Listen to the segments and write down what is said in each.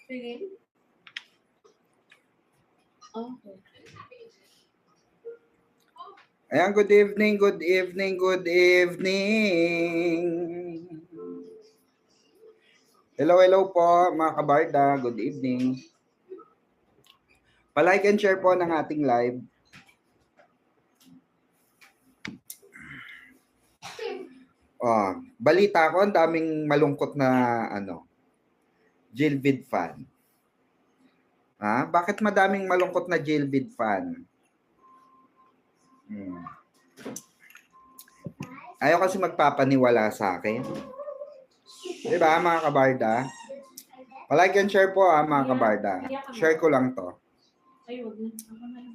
Sige. Okay. Ayan, good evening, good evening, good evening. Hello po mga kabarda, good evening. Pa-like and share po ng ating live. Balita ko, ang daming malungkot na Jailbid fan. Bakit madaming malungkot na Jailbid fan? Ayaw kasi magpapaniwala sa akin. Diba mga kabarda? Pa-like and share po mga kabarda. Share ko lang to. Ay, wag na. Ako na lang.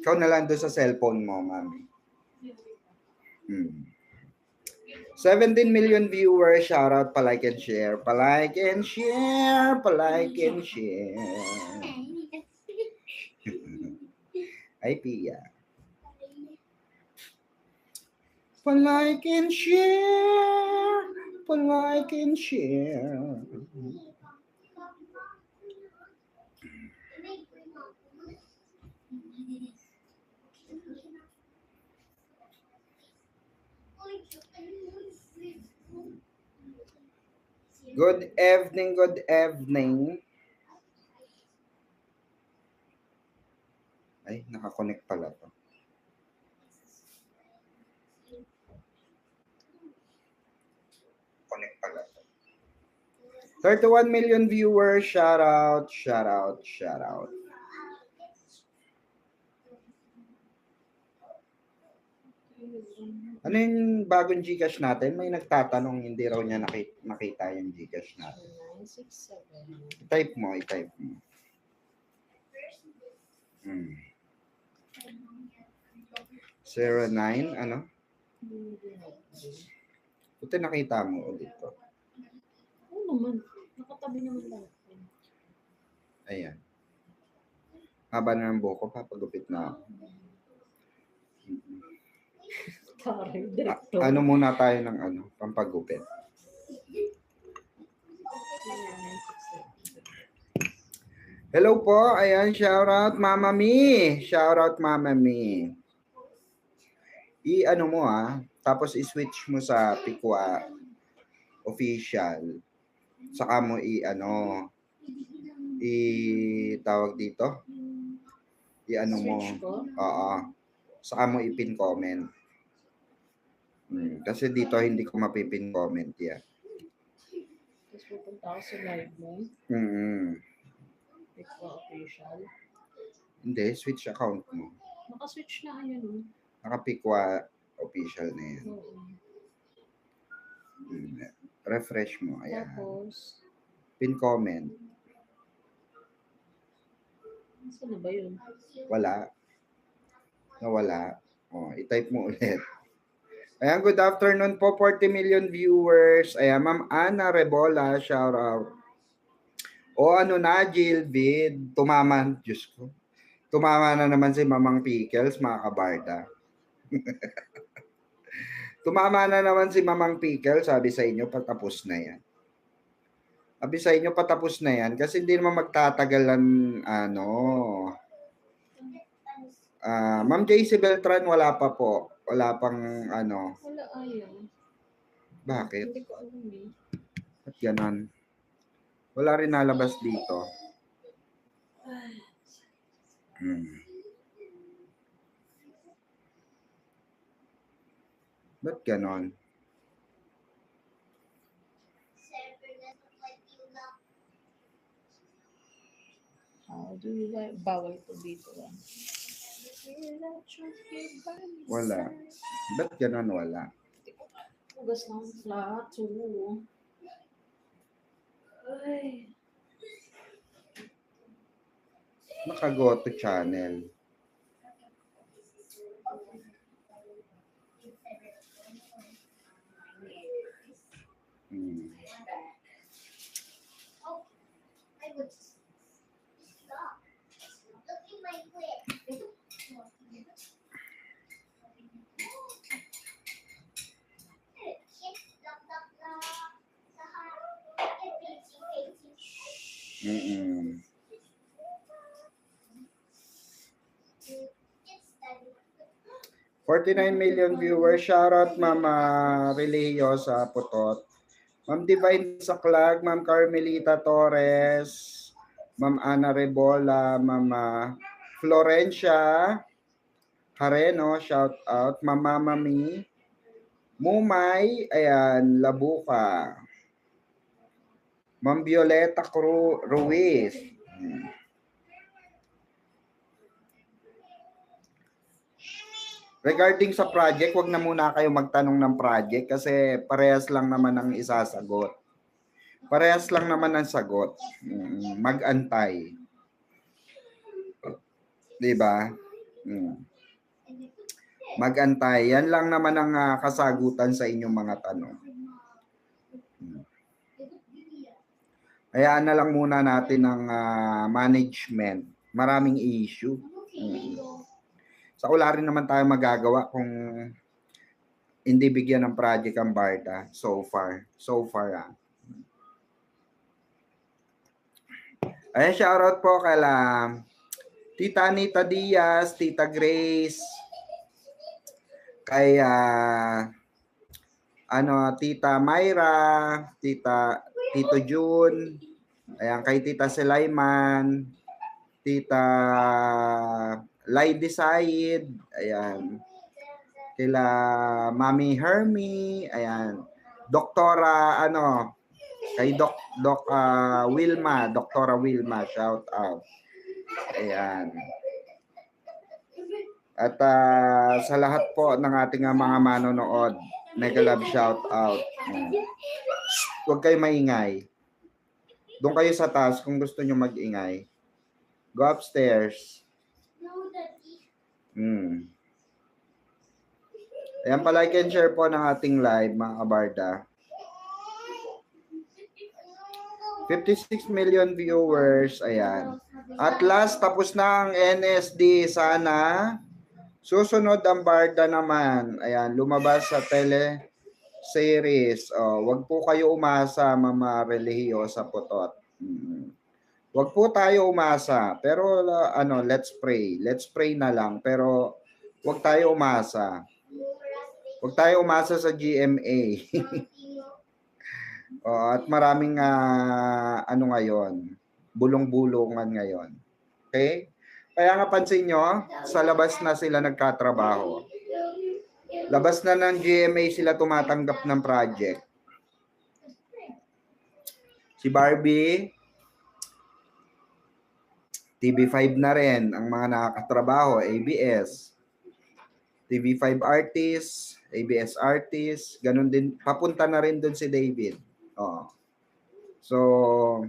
Ikaw na lang doon sa cellphone mo, mami. 17 million viewers. Shout out, pa-like and share. Pa-like and share. Pa-like and share. Ay, Pia. Pa-like and share. Pa-like and share. Good evening, good evening. Ay, nakakonect pala to. Connect pala to. 31 million viewers. Shout out, shout out, shout out. Ano yung bagong Gcash natin? May nagtatanong, hindi raw niya nakita yung Gcash natin. 967. I-type mo. 09, ano? Buti nakita mo ulit to. Oo naman. Nakatabi naman lang. Ayan. Haba na ng buhok ko, papagupit na ako. Sorry, director. Ano muna tayo ng pampagupit. Hello po. Ayan, shout out Mama Mi. Shout out Mama Mi. I-ano mo tapos i-switch mo sa Pikwa official. Saka mo tawag dito. I-ano mo. Oo. Saka mo i-pin comment. Kasi dito hindi ko mapipin comment yan. Tapos pupunta ako sa live mo. Pikwa official. Hindi, switch account mo. Naka-switch na yan. Naka-Pikwa official na yan. Refresh mo. Ayan. Tapos, Pin comment. saan na ba yun? Wala. Nawala. I-type mo ulit. Ayan, good afternoon po, 40 million viewers. Ayan, Ma'am Ana Rebola, shout out. Jilbid, tumama, Diyos ko. Tumama na naman si Mamang Pickles, mga kabarda. Tumama na naman si Mamang Pickles, sabi sa inyo, patapos na yan. Sabi sa inyo, patapos na yan, kasi hindi naman magtatagalan, Ma'am JC Beltran, wala pa po. Wala pang Wala ayaw. Bakit? Hindi ko alam At ganon. Wala rin nalabas dito. Ba't ganon? Bawal ito dito. Wala. Ba't ganon wala? Hugas ng plato. Ay. Naka-go to channel. Mm-mm. 49 million viewers. Shoutout Mama Relio sa Putot. Ma'am Divine Saklag, Ma'am Carmelita Torres, Ma'am Ana Rebola, Mama Florencia Hareno, shout out. Mama Mami, Mumay, ayan, Labuka. Ma'am Violeta Ruiz. Regarding sa project, wag na muna kayo magtanong ng project kasi parehas lang naman ang isasagot. Parehas lang naman ang sagot. Mag-antay. 'Di ba? Mag-antay. Yan lang naman ang kasagutan sa inyong mga tanong. Hayaan na lang muna natin ang management. Maraming issue. Sa wala rin naman tayo magagawa kung hindi bigyan ng project ang Barda so far. Ayan, shoutout po kala Tita Anita Diaz, Tita Grace, kay Tita Myra, Tito June, ayan, kay Tita Sulaiman, Tita Lady Said, ayan, kila Mami Hermie, ayan, Doktora kay Doktora Wilma, shout out. Ayan. At sa lahat po ng ating mga manonood, mega love shout out. Huwag kayo maingay. Doon kayo sa taas kung gusto nyo mag-ingay. Go upstairs. Ayan, palike and share po ng ating live, mga kabarda. 56 million viewers. Ayan. At last, tapos na ang NSD. Sana susunod ang Barda naman. Ayan, lumabas sa tele-series. Wag po kayo umasa, Mama Relio sa Putot. Wag po tayo umasa. Pero let's pray. Let's pray na lang. Pero wag tayo umasa. Wag tayo umasa sa GMA. At maraming ngayon, bulong-bulungan ngayon. Okay? Kaya nga pansin nyo, sa labas na sila nagkatrabaho. Labas na ng GMA sila tumatanggap ng project. Si Barbie, TV5 na rin ang mga nakakatrabaho, ABS. TV5 artists, ABS artists, ganun din, papunta na rin doon si David. So,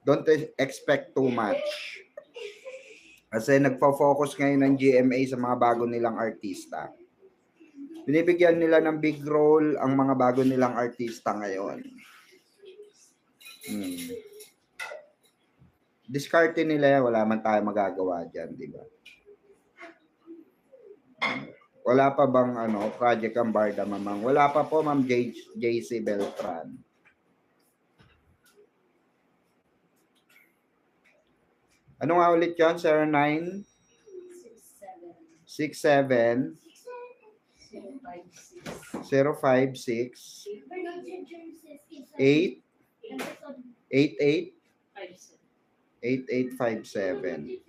don't expect too much. Kasi nagpo-focus ngayon ng GMA sa mga bago nilang artista. Binibigyan nila ng big role ang mga bago nilang artista ngayon. Discarte nila, wala man tayo magagawa dyan, di ba? Wala pa bang project ang Barda, Mamang? Wala pa po, Ma'am JC Beltran. Ano nga ulit yun? 09 67 056 8 88 8857.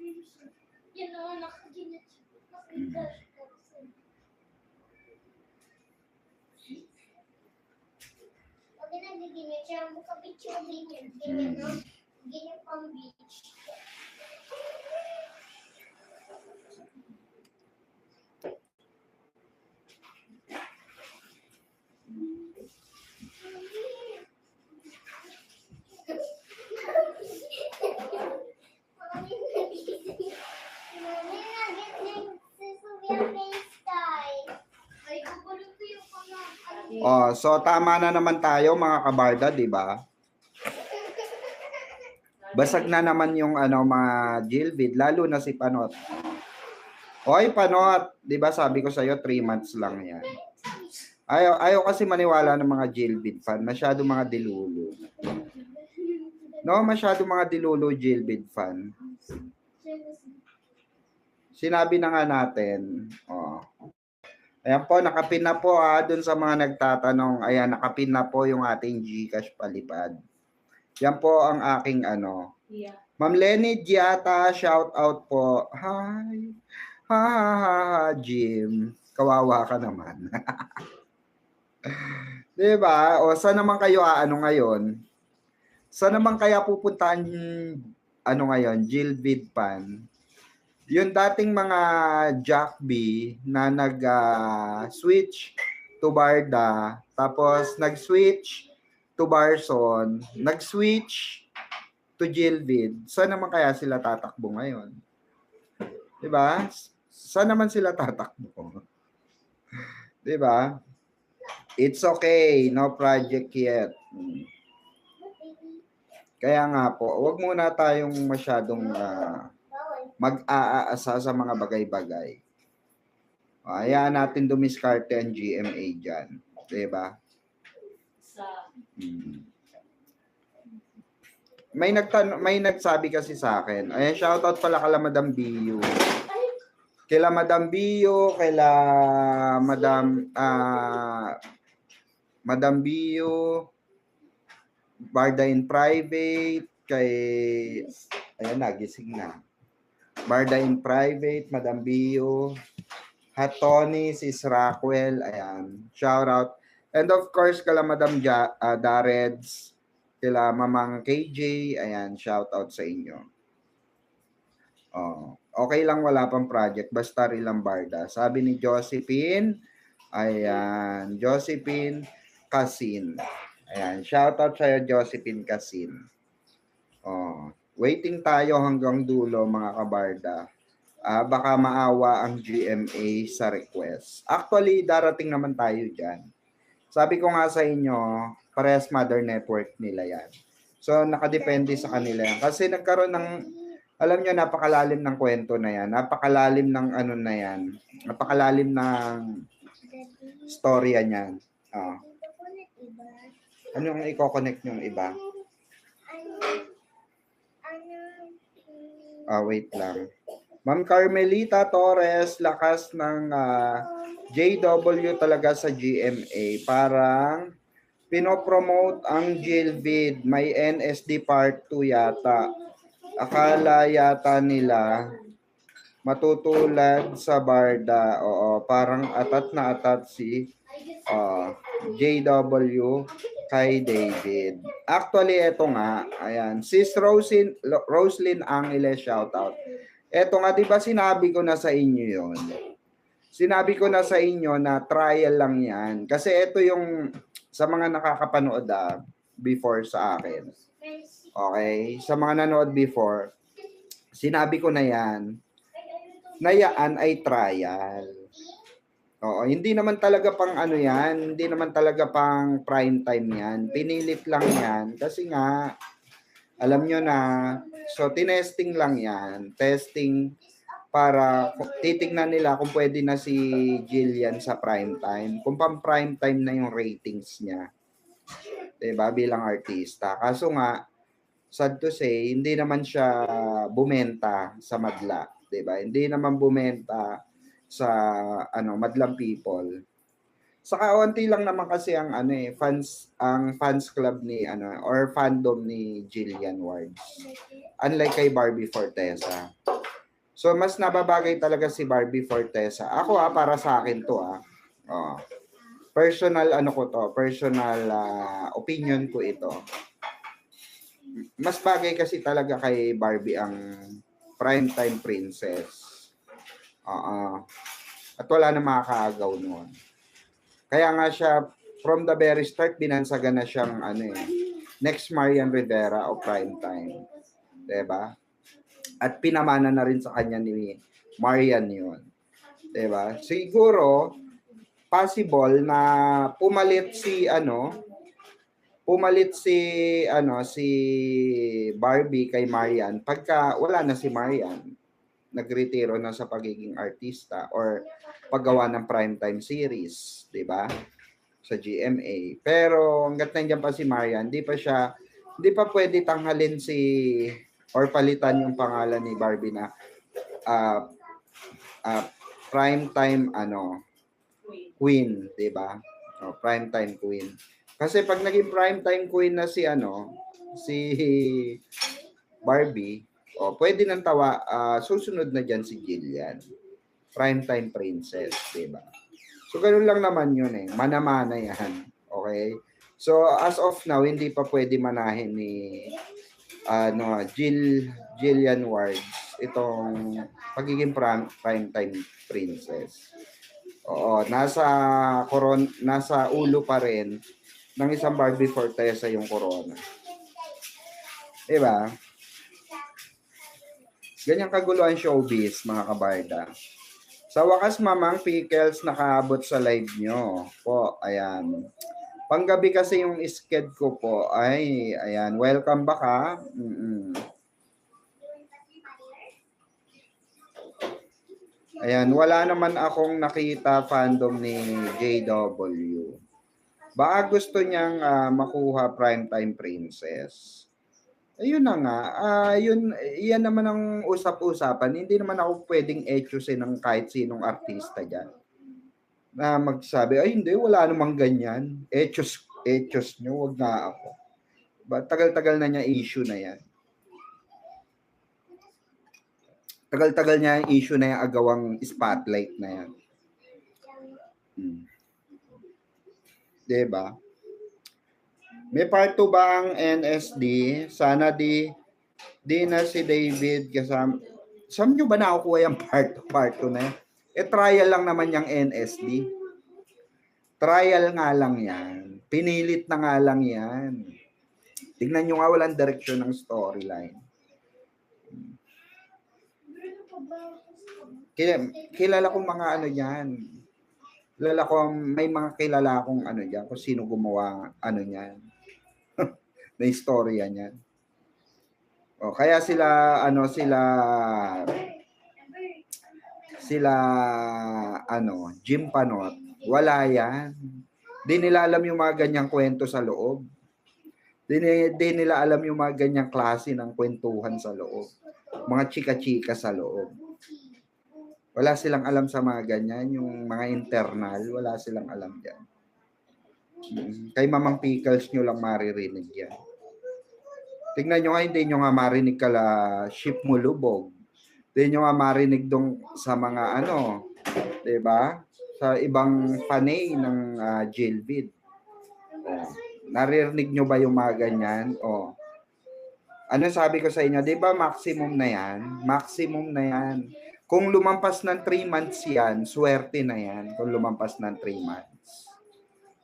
So tama na naman tayo mga kabarda, di ba? Basag na naman yung mga Jilvid, lalo na si Panot. Hoy Panot, di ba sabi ko sa iyo 3 months lang yan. Ayaw kasi maniwala ng mga Jilvid fan, masyado mga dilulo. No, masyado mga dilulo Jilbid fan. Sinabi na nga natin. Oh. Ayan po, nakapin na po dun sa mga nagtatanong. Ayan, nakapin na po yung ating GCash palipad. Yan po ang aking ano. Yeah. Ma'am Lenny Giata, shout out po. Hi. Ha ha ha ha, Jim. Kawawa ka naman. 'Di ba? O saan naman kayo ano ngayon? Saan naman kaya pupuntahan ano ngayon, Jilbid Pan? Yung dating mga Jack B na nag-switch to Barda, tapos nag-switch to Barson, nag-switch to Jilbid. Saan naman kaya sila tatakbo ngayon? 'Di ba? Saan naman sila tatakbo? 'Di ba? It's okay, no project yet. Kaya nga po, wag muna tayong masyadong mag-aasa sa mga bagay-bagay. Hayaan natin dumiskarte ang GMA dyan. Diba? May nagsabi kasi sa akin. Ayan, shoutout pala kala Madam Biyo. Kila Madam Biyo, kila Madam Biyo, Barda in Private, kay ayan, nagising na. Barda in Private, Madam Bio, Hatoni, Sis Rockwell, ayan, shout out. And of course, kala Madam Dareds, kila Mamang KJ, ayan, shout out sa inyo. Oh, okay lang wala pang project, basta rilang Barda. Sabi ni Josephine, ayan, Josephine Casin. Ayan, shout out sa'yo, Josephine Casin. Oh, waiting tayo hanggang dulo mga kabarda. Baka maawa ang GMA sa request. Actually, darating naman tayo dyan. Sabi ko nga sa inyo, parehas mother network nila yan. So, nakadepende sa kanila yan. Kasi nagkaroon ng, alam nyo, napakalalim ng kwento na yan. Napakalalim ng ano na yan. Napakalalim ng storya niyan. Ano yung i-connect yung iba? Wait lang. Ma'am Carmelita Torres, lakas ng JW talaga sa GMA. Parang pinopromote ang Jilbid. May NSD part 2 yata. Akala yata nila matutulad sa Barda. Oo, parang atat na atat si JW kay David. Actually, eto nga, ayan, Sis Roslyn Angeles, shout out. Eto nga, di ba sinabi ko na sa inyo yon? Sinabi ko na sa inyo na trial lang yan. Kasi eto yung sa mga nakakapanood before sa akin. Okay? Sa mga nanood before, sinabi ko na yan, na yan ay trial. Oo, hindi naman talaga pang ano yan, hindi naman talaga pang prime time yan. Pinilit lang yan kasi nga, alam nyo na, so tinesting lang yan. Testing para titignan nila kung pwede na si Jillian sa prime time. Kung pang prime time na yung ratings niya. Diba? Bilang artista. Kaso nga, sad to say, hindi naman siya bumenta sa madla. Diba? Hindi naman bumenta sa madlang people. Saka onti lang naman kasi ang fans club ni or fandom ni Jillian Wards. Unlike kay Barbie Fortesa. So mas nababagay talaga si Barbie Fortesa. Ako para sa akin to personal personal opinion ko ito. Mas bagay kasi talaga kay Barbie ang primetime princess. At wala na makakaagaw noon. Kaya nga siya, from the very start, binansagan na siyang next Marian Rivera o primetime. Diba? At pinamana na rin sa kanya ni Marian yun. Diba? Siguro, possible na pumalit si Barbie kay Marian pagka wala na si Marian, nagretiro na sa pagiging artista or paggawa ng primetime series, 'di ba? Sa GMA. Pero hangga't nandiyan pa si Marian, hindi pa siya Hindi pa pwede tanghalin si or palitan yung pangalan ni Barbie na uh, prime time queen, 'di ba? O, prime time queen. Kasi pag naging prime time queen na si Barbie, pwede nang susunod na diyan si Jillian. Prime time princess, 'di ba? So ganoon lang naman 'yun eh. Mana-mana 'yan. Okay? So as of now, hindi pa pwede manahin ni Jillian Wards itong pagiging prime time princess. Oo, nasa ulo pa rin ng isang Barbie Fortesa yung corona. 'Di ba? Ganyan kagulo ang showbiz, mga kabarda. Sa wakas, Mamang Pickles, nakaabot sa live nyo. Po, ayan. Panggabi kasi yung sked ko po. Ay, ayan. Welcome back, ha? Ayan, wala naman akong nakita fandom ni JW. Baka gusto niyang makuha primetime princess. Ayun na nga, yan naman ang usap-usapan. Hindi naman ako pwedeng etyosin ng kahit sinong artista dyan. Na magsabi, ay hindi, wala namang ganyan. Etyos nyo, wag na ako. Tagal-tagal na niya issue na yan. Tagal-tagal niya yung issue na yung agawang spotlight na yan. Diba? May part 2 ba ang NSD? Sana di na si David kasama. Saan nyo ba nakukuha yung part 2 na yan? Trial lang naman yung NSD. Trial nga lang yan. Pinilit na nga lang yan. Tignan nyo nga, walang direksyon ng storyline. Kilala kong mga yan. May mga kilala akong yan, kung sino gumawa yan. Na istorya niyan. Kaya sila Jim Panot, wala yan. Di nila alam yung mga ganyang kwento sa loob. Di nila alam yung mga ganyang klase ng kwentuhan sa loob. Mga chika-chika sa loob. Wala silang alam sa mga ganyan, yung mga internal, wala silang alam yan. Kay Mamang Pickles nyo lang maririnig yan. Tingnan nyo nga, hindi nyo nga marinig kala ship mo lubog. Hindi nyo nga marinig dong sa mga diba? Sa ibang panay ng jailbid. Naririnig nyo ba yung mga ganyan? Ano sabi ko sa inyo? Diba maximum na yan? Maximum na yan. Kung lumampas ng 3 months yan, swerte na yan. Kung lumampas ng 3 months.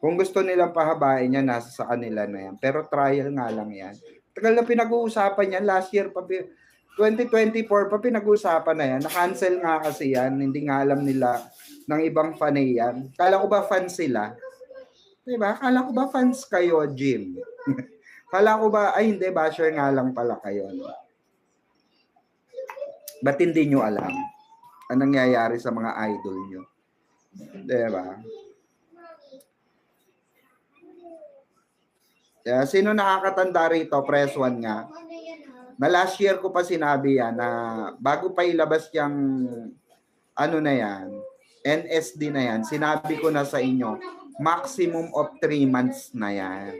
Kung gusto nilang pahabain yan, nasa sa kanila na yan. Pero trial nga lang yan. Tagal na pinag-uusapan yan. Last year pa, 2024 pa pinag-uusapan na yan. Na-cancel nga kasi yan. Hindi nga alam nila ng ibang fanay yan. Kala ko ba fans sila? Diba? Kala ko ba fans kayo, Jim? Kala ko ba, ay hindi, basher nga lang pala kayo. No? Ba't hindi nyo alam ang nangyayari sa mga idol nyo? Diba? Kaya sino nakakatanda rito? Press 1 nga. Na last year ko pa sinabi yan na bago pa ilabas yung na yan, NSD na yan, sinabi ko na sa inyo, maximum of 3 months na yan.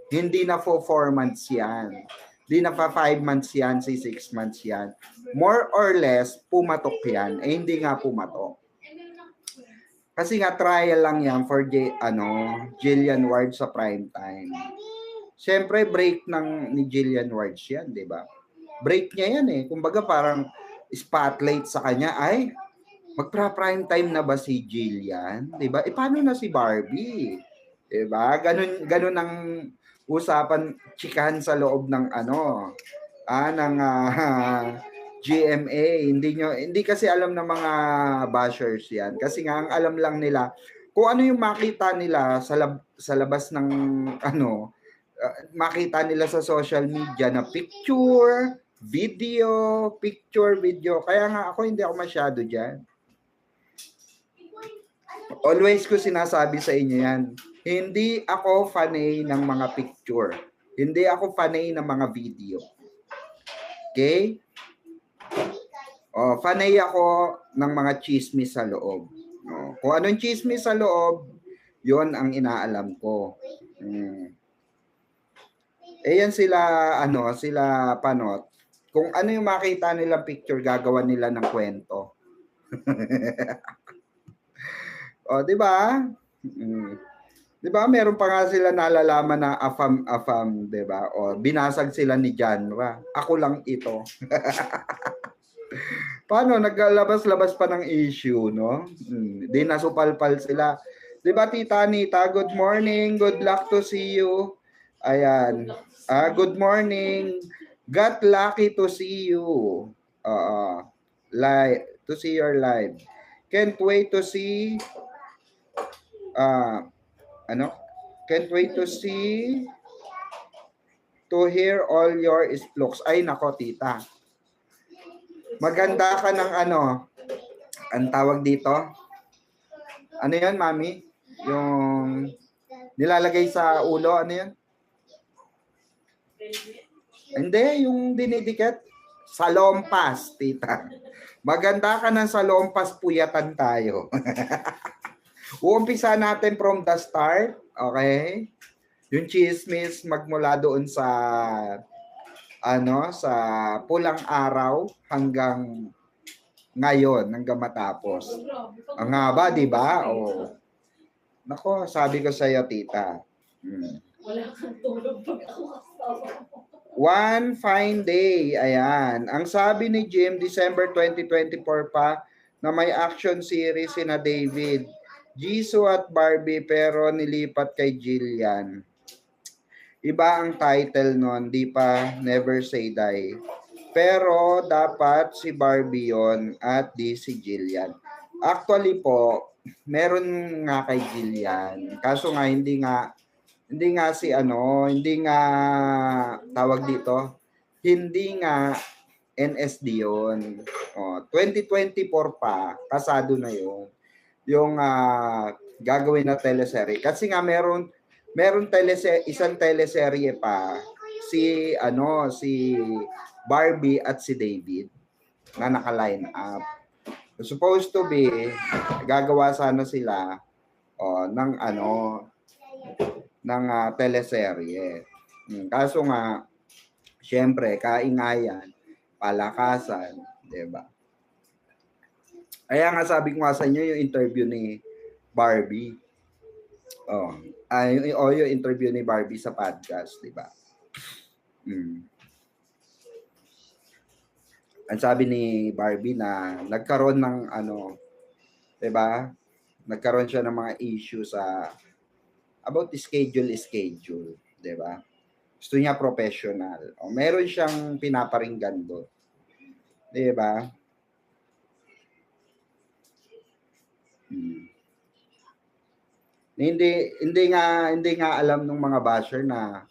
Hindi na 4 months yan. Hindi na 5 months yan, 6 months yan. More or less, pumatok yan. Hindi nga pumatok. Kasi nga trial lang yan for Jillian Wards sa prime time. Siyempre, break ni Jillian Wards yan, di ba? Break niya yan eh. Kumbaga parang spotlight sa kanya, ay, magpra-prime time na ba si Jillian? Di ba? Paano na si Barbie? Di ba? Ganun ang usapan, chikahan sa loob ng GMA. Hindi kasi alam ng mga bashers yan. Kasi nga, ang alam lang nila, kung ano yung makita nila sa labas ng makita nila sa social media na picture, video. Kaya nga hindi ako masyado dyan. Always ko sinasabi sa inyo yan. Hindi ako fanay ng mga picture. Hindi ako fanay ng mga video. Okay? Fanay ako ng mga chismis sa loob. Kung anong chismis sa loob, yon ang inaalam ko. Yan sila, sila Panot. Kung ano yung makita nilang picture, gagawa nila ng kwento. Di ba? Di ba? Meron pa nga sila nalalaman na afam, di ba? Binasag sila ni Janra. Ako lang ito. Paano? Naglalabas-labas pa ng issue, no? Di nasupalpal sila. Di ba, Tita Anita? Good morning. Good luck to see you. Ayan. Good morning. Got lucky to see you. Live. To see your live. Can't wait to see Can't wait to see to hear all your splokes. Ay nako, Tita. Maganda ka ng ang tawag dito. Ano 'yan, Mami? Yung nilalagay sa ulo, ano 'yan? Hindi, yung dinidikit. Salompas, Tita. Maganda ka ng salompas, puyatan tayo. Uumpisa natin from the start, okay? Yung chismis magmula doon sa sa pulang araw hanggang ngayon, hanggang matapos. Ang haba, di ba? Nako, sabi ko sa iyo, Tita. Wala kang tulog pag ako kasama. One fine day, ayan. Ang sabi ni Jim, December 2024 pa, na may action series sina David, Jisoo at Barbie, pero nilipat kay Jillian. Iba ang title nun, di pa Never Say Die. Pero dapat si Barbie yon at di si Jillian. Actually po, meron nga kay Jillian. Kaso nga hindi nga tawag dito, hindi nga NSD yun. 2024 pa, kasado na yun. Yung gagawin na teleserye. Kasi nga meron isang teleserye pa si Barbie at si David na naka-line up. Supposed to be gagawa sana sila ng teleserye. Kaso nga syempre kaingayan, palakasan, 'di ba? Kaya nga sabi ko nga sa inyo yung interview ni Barbie. Yung interview ni Barbie sa podcast, 'di ba? Ang sabi ni Barbie na nagkaroon ng 'di ba? Nagkaroon siya ng mga issue sa about schedule, 'di ba? Gusto niya professional. Meron siyang pinaparinggan doon. 'Di ba? Hindi nga alam ng mga basher na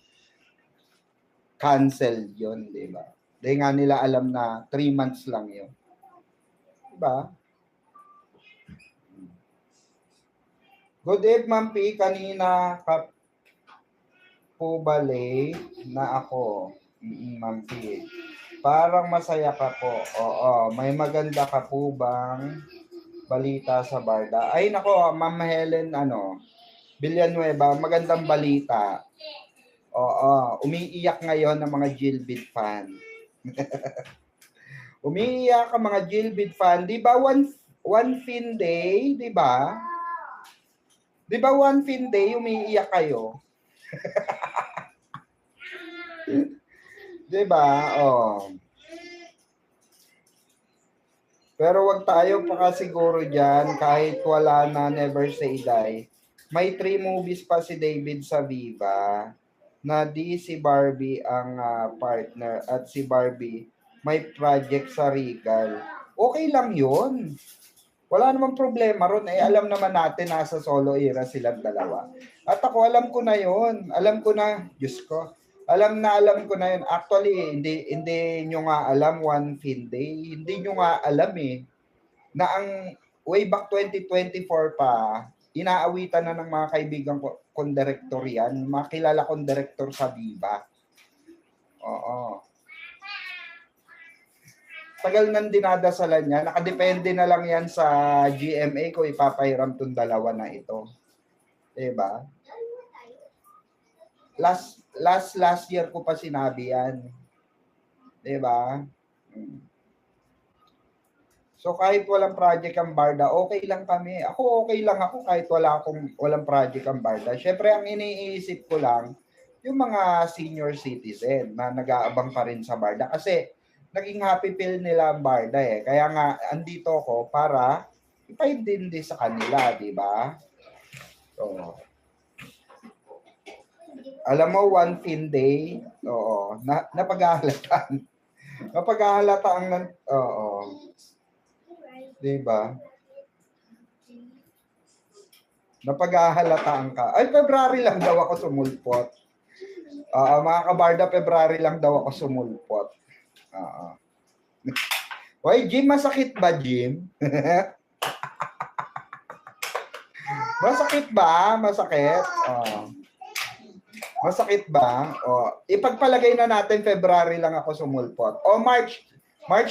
cancel 'yon, 'di ba? Hindi nga nila alam na 3 months lang 'yon. 'Di ba? Good day, Ma'am P. Kanina ka po bale na ako. Ma'am P. Parang masaya ka po. Oo, may maganda ka po bang balita sa Barda? Ay nako, Ma'am Helen, Villanueva, magandang balita. Oo, umiiyak ngayon ng mga Jilbid fan. Umiiyak ang mga Jilbid fan. Di ba one fin day, di ba? Di ba one fin day, umiiyak kayo? Di ba? Pero wag tayo pakasiguro dyan, kahit wala na Never Say Die. May 3 movies pa si David sa Viva na di si Barbie ang partner at si Barbie may project sa Regal. Okay lang yun. Wala namang problema ron. Alam naman natin nasa solo era silang dalawa. At ako alam ko na yun. Alam ko na, Diyos ko. Alam ko na yun. Actually, hindi nyo nga alam one fin day. Hindi nyo nga alam na ang way back 2024 pa, inaawitan na ng mga kaibigan ko, kondektor yan. Makilala kondektor sa Viva. Oo. Tagal nang dinadasalan niya. Nakadepende na lang yan sa GMA ko ipapahiram tong dalawa na ito. Diba? Last year ko pa sinabi yan. Diba? So kahit walang project ang Barda, okay lang kami. Ako okay lang ako kahit walang project ang Barda. Syempre ang iniisip ko lang yung mga senior citizen na nag-aabang pa rin sa Barda kasi naging happy pill nila ang Barda eh. Kaya nga andito ako para ipaintindi sa kanila, di ba? So, alam mo, one thin day, oo, napag-ahalataan. Napag-ahalataan, oo. Diba? Napag-ahalataan ka. Ay, February lang daw ako sumulpot. Mga kabarda, February lang daw ako sumulpot. Oy, Jim, masakit ba, Jim? Masakit ba? Masakit? Masakit ba? Ipagpalagay na natin February lang ako sumulpot. O March,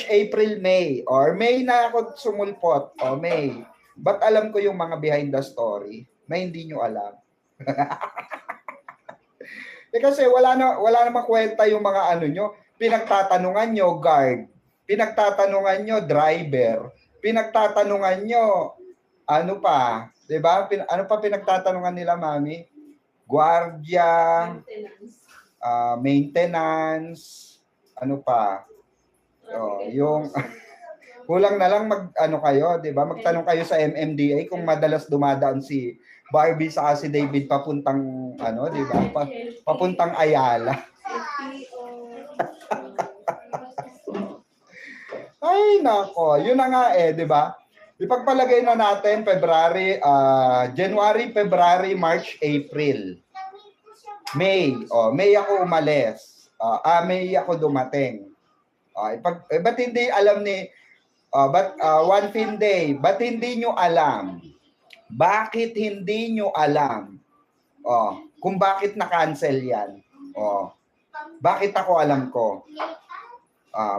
April, May. Or May na ako sumulpot. O May. But alam ko yung mga behind the story na hindi nyo alam. Kasi wala namang kwenta yung mga ano nyo. Pinagtatanungan nyo, guard. Pinagtatanungan nyo, driver. Pinagtatanungan nyo, ano pa? Diba? Ano pa pinagtatanungan nila, mami? Guardia. Maintenance. Ano pa? Yung kulang na lang kayo, 'di ba? Magtanong kayo sa MMDA kung madalas dumadaan si Barbie sa si David papuntang 'di ba? Papuntang Ayala. Ay nako, yun na nga 'di ba? Ipagpalagay na natin January, February, March, April. May, May ako umalis. May ako dumating. Ba't hindi alam one thin day, ba't hindi nyo alam? Bakit hindi nyo alam? Kung bakit na-cancel yan? Bakit ako alam ko?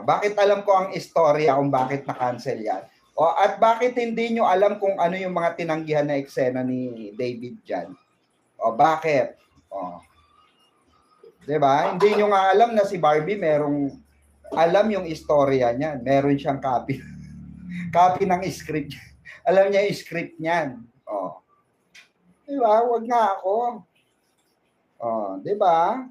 Bakit alam ko ang istorya kung bakit na-cancel yan? At bakit hindi nyo alam kung ano yung mga tinanggihan na eksena ni David dyan? Bakit? Diba? Hindi nyo nga alam na si Barbie alam yung istorya niyan. Meron siyang copy. Copy ng script. Alam niya yung script niyan. Diba? Wag nga ako. Diba?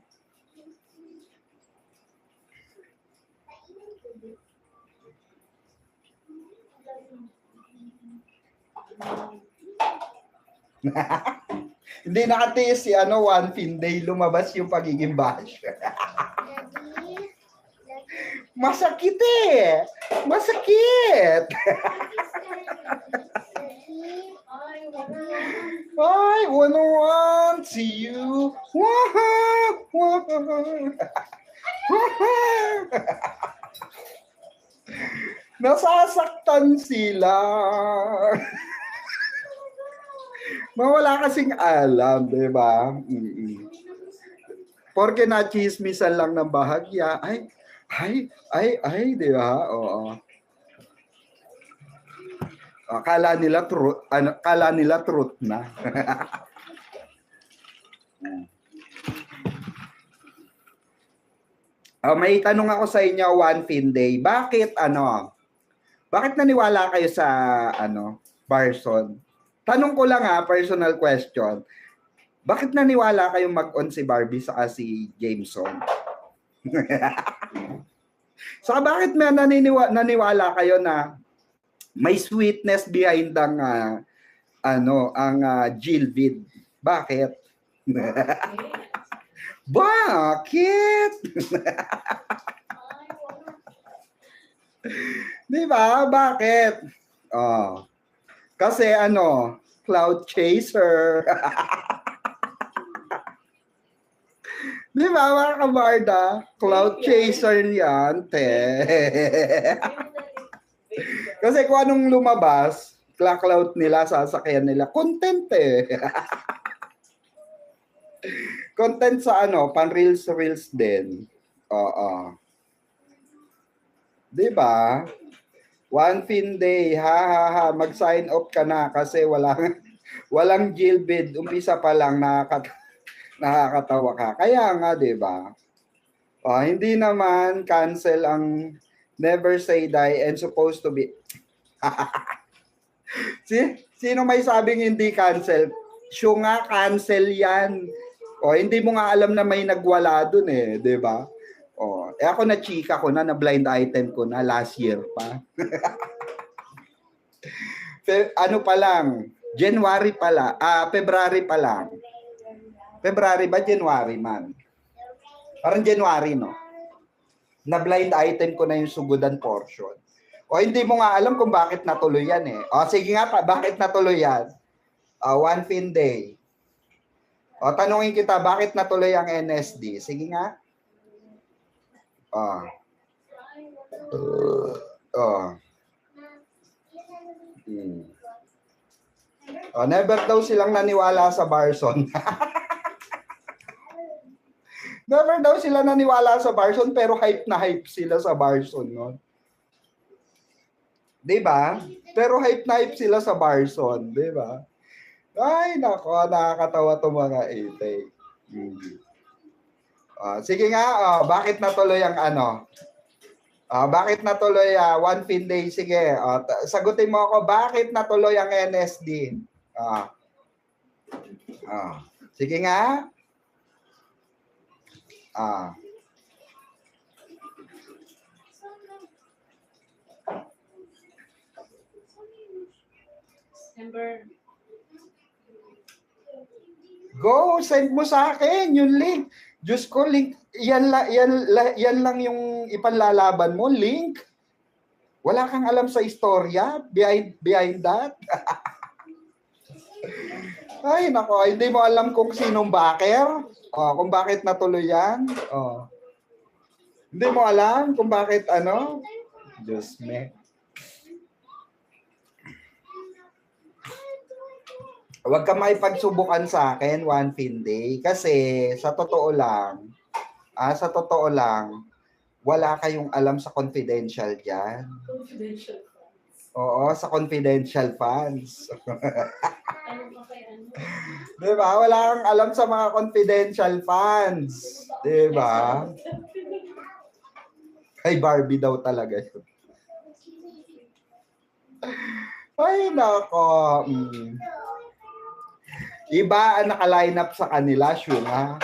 Hindi nakatiis si one thin day lumabas yung pagiging bash. Masakit eh. Masakit. I wanna want to you. Nasasaktan sila. Mawala kasing alam, di ba? Porke na-chismisan lang ng bahagya, ay, di ba? Oo. Kala nila truth na. May tanong ako sa inyo, one thin day. Bakit naniwala kayo sa Barson? Tanong ko lang personal question. Bakit naniwala kayong mag-on si Barbie sa si Jameson? Saka bakit may naniwala kayo na may sweetness behind ang Gilvid? Bakit? Bakit? Di ba? Bakit? Kasi cloud chaser. Di ba mga kabarda? Cloud chaser yan, te. Kasi kung anong lumabas, clout nila, sasakyan nila. Content eh. Content sa ano, pan-reels din. Oo. Diba? One fin day, ha ha ha, mag-sign up ka na kasi walang jailbid. Umpisa pa lang nakakatawa ka. Kaya nga, diba? Hindi naman cancel ang never say die and supposed to be. Sino may sabing hindi cancel? Siya nga, cancel yan. Hindi mo nga alam na may nagwala dun eh, di ba? Ako na chika ko na blind item ko na last year pa. Ano pa lang, January pala, February pa lang. February ba? January man. Parang January, no? Na blind item ko na yung sugudan portion. Hindi mo nga alam kung bakit natuloy yan eh. Sige nga pa, bakit natuloy yan? One fin day. Tanungin kita, bakit natuloy ang NSD? Sige nga. Never daw silang naniwala sa Barson. Never daw sila naniwala sa Barson, pero hype na hype sila sa Barson, no? Diba? Pero hype na hype sila sa Barson, diba? Ay, nako, nakakatawa itong mga ite. Sige nga, bakit natuloy ang ano? Bakit natuloy one fin day? Sige, sagutin mo ako, bakit natuloy ang NSD? Sige nga. December. Go, send mo sa akin yung link. Diyos ko, link. Yan lang yung ipanlalaban mo, link. Wala kang alam sa istorya behind that. Ay, nako, hindi mo alam kung sinong backer. Kung bakit natuloy yan. Hindi mo alam kung bakit ano. Diyos me. Huwag ka maipagsubukan sa akin, one fin day. Kasi sa totoo lang, wala kayong alam sa confidential dyan. Confidential funds. Oo, sa confidential funds. Ano pa kaya ano? Diba? Wala kang alam sa mga confidential funds. Diba? Ay, Barbie daw talaga yun. Ay, nako. Iba ang naka-line up sa kanila, sure ha?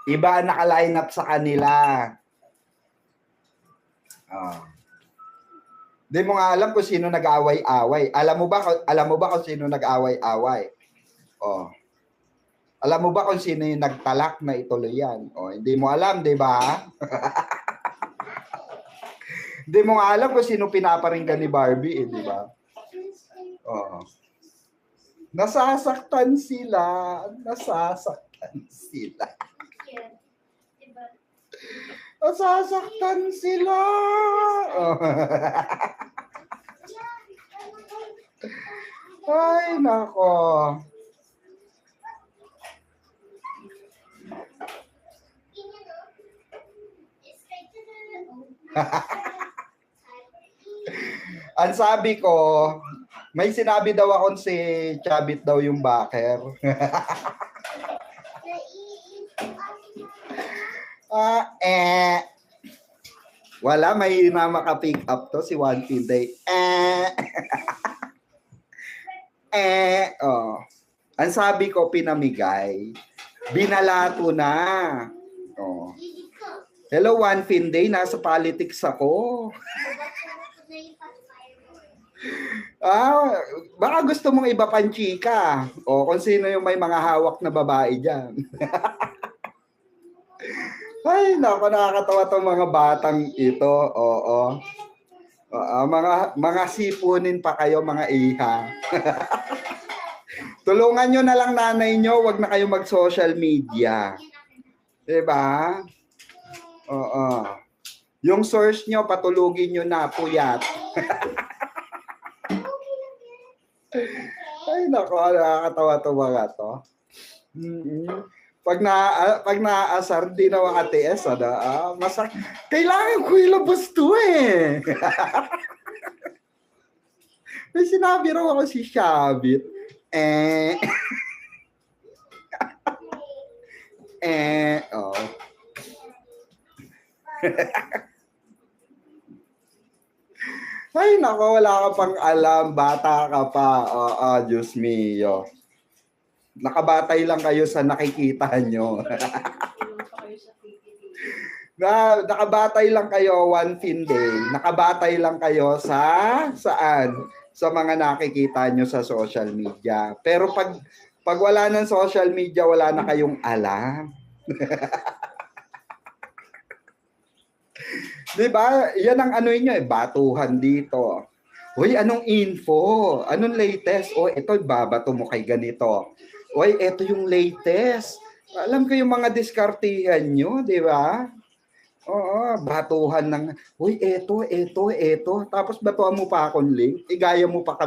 Iba ang naka-line up sa kanila. Di mo nga alam kung sino nag-away-away. Alam mo ba kung sino nag-away-away? Alam mo ba kung sino yung nagtalak na ituloy yan? Hindi mo alam, di ba? Hindi mo nga alam kung sino pinaparinggan ni Barbie, di ba? Nasasaktan sila. Nasasaktan sila. Ay, nako. Ang sabi ko, may sinabi daw akong si Chabit daw yung backer. Wala, may na maka-pick up to si One Fin Day. Ang sabi ko, pinamigay. Binalato na. Hello, One Fin Day, nasa politics ako. Baka gusto mong iba pang chika. Kung sino yung may mga hawak na babae dyan. Ay, naku, nakakatawa tong mga batang ito. Mga sipunin pa kayo, mga iha. Tulungan nyo na lang nanay nyo, wag na kayo mag-social media. Diba? Yung source nyo, patulugin nyo na, puyat. Ay, nako, nakakatawa-tawa nga to. Pag naaasar, di na makatiis, kailangan ko ilabas to eh. May sinabi raw ako si Shabit. Oh. Ay, nako, wala ka pang alam. Bata ka pa. Diyos mio. Nakabatay lang kayo sa nakikita nyo. Nakabatay lang kayo one thin day. Nakabatay lang kayo sa saan? Sa mga nakikita nyo sa social media. Pero pag wala ng social media, wala na kayong alam. Diba? Yan ang ano nyo eh, batuhan dito. Uy, anong info? Anong latest? O, ito, babato mo kay ganito. Uy, ito yung latest. Alam ko yung mga diskartihan nyo, di ba? Oo, batuhan ng, uy, ito. Tapos batuhan mo pa akong link. Igaya mo pa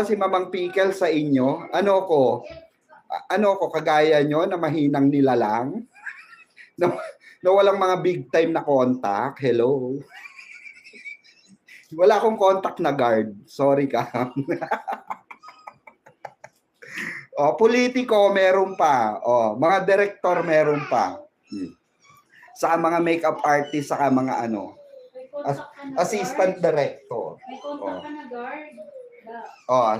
si Mamang Pickle sa inyo. Ano ko, kagaya nyo na mahinang nilalang? Na walang mga big time na contact. Hello. Wala akong contact na guard. Sorry ka. Politiko meron pa. Mga director meron pa. Saka mga makeup artist, saka mga assistant director. May contact ka na guard.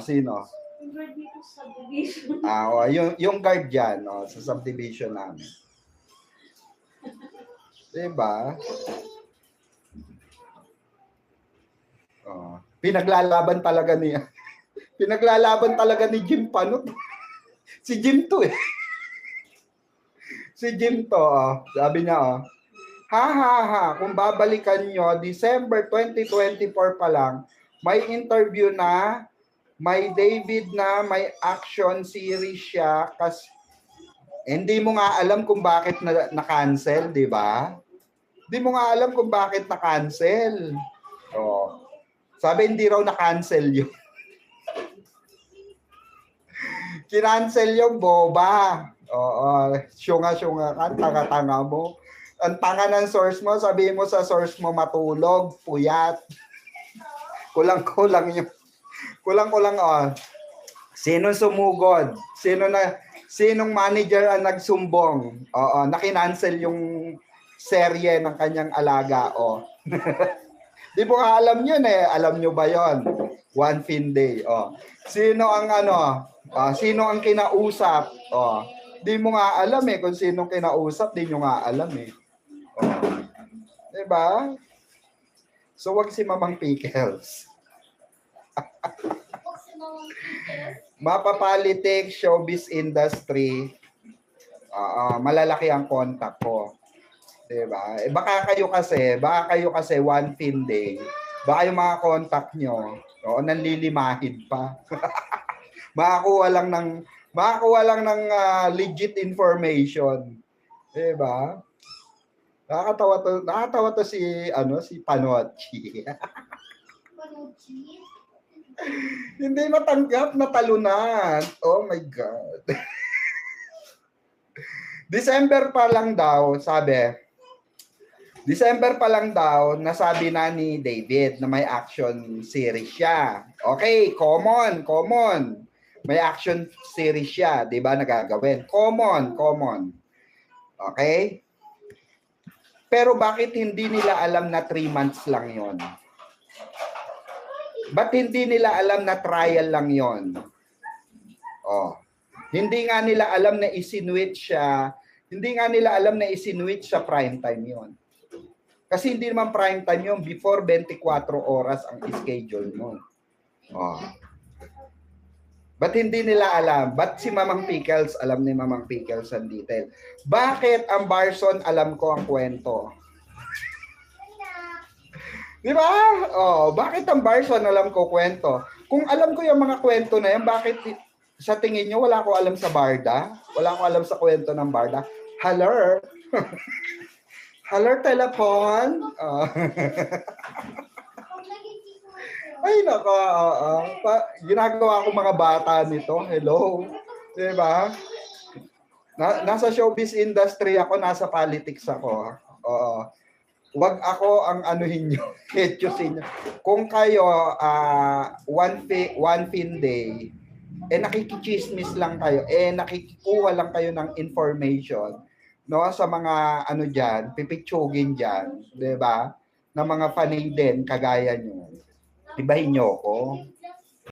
Sino? Yung guard dito sa subdivision. Yung guard dyan, sa subdivision namin. Diba? Pinaglalaban talaga ni Jim Panot. Si Jim to eh. Si Jim to, sabi niya, kung babalikan nyo, December 2024 pa lang, may interview na, may David na, may action series siya, kasi hindi mo nga alam kung bakit na-cancel, di ba? Hindi mo nga alam kung bakit na-cancel. Sabi, hindi raw na-cancel yun. Kinancel yung boba. Syunga-syunga ka, tanga-tanga mo. Ang tanga ng source mo, sabihin mo sa source mo matulog, puyat. Kulang-kulang yung... Kulang-kulang, Sino sumugod? Sinong manager ang nagsumbong? Na-cancel yung serye ng kanyang alaga, Di mo nga alam yun eh. Alam nyo ba yon? One Fin Day, Sino ang sino ang kinausap? Di mo nga alam eh kung sinong kinausap, di nyo nga alam eh. Diba? So wag si Mamang Pickles. Mapapolitics, showbiz industry, malalaki ang contact ko. Diba? Baka kayo kasi one thin day, baka yung mga contact nyo, nanlilimahid pa. Makakuha lang ng legit information. Diba? Nakakatawa to si Panochi. Hindi matanggap na talunan. Oh my God. December pa lang daw, nasabi na ni David na may action series siya. Okay, common. May action series siya, 'di ba, nagagawin. Common. Okay? Pero bakit hindi nila alam na 3 months lang 'yon? Ba't hindi nila alam na trial lang 'yon? Hindi nga nila alam na isinwitch sa prime time 'yon. Kasi hindi naman prime time 'yon, before 24 oras ang schedule mo. Ba't hindi nila alam? Ba't si Mamang Pickles, alam ni Mamang Pickles ang detail? Bakit ang Barson alam ko ang kwento? Di ba? Bakit ang Barson alam ko kwento? Kung alam ko yung mga kwento na yan, bakit sa tingin nyo wala ko alam sa Barda? Wala ko alam sa kwento ng Barda? Hello? Hello, telephone. Ay, nako. Ginagawa ko mga bata nito. Hello. Diba? Nasa showbiz industry ako, nasa politics ako. Oo. Wag ako ang anuhin nyo, ketchusin nyo. Kung kayo, one fin day, nakikichismis lang kayo, nakikikuha lang kayo ng information, no, sa mga ano dyan, pipitsugin dyan, di ba? Na mga faning din, kagaya nyo. Ibahin nyo ko.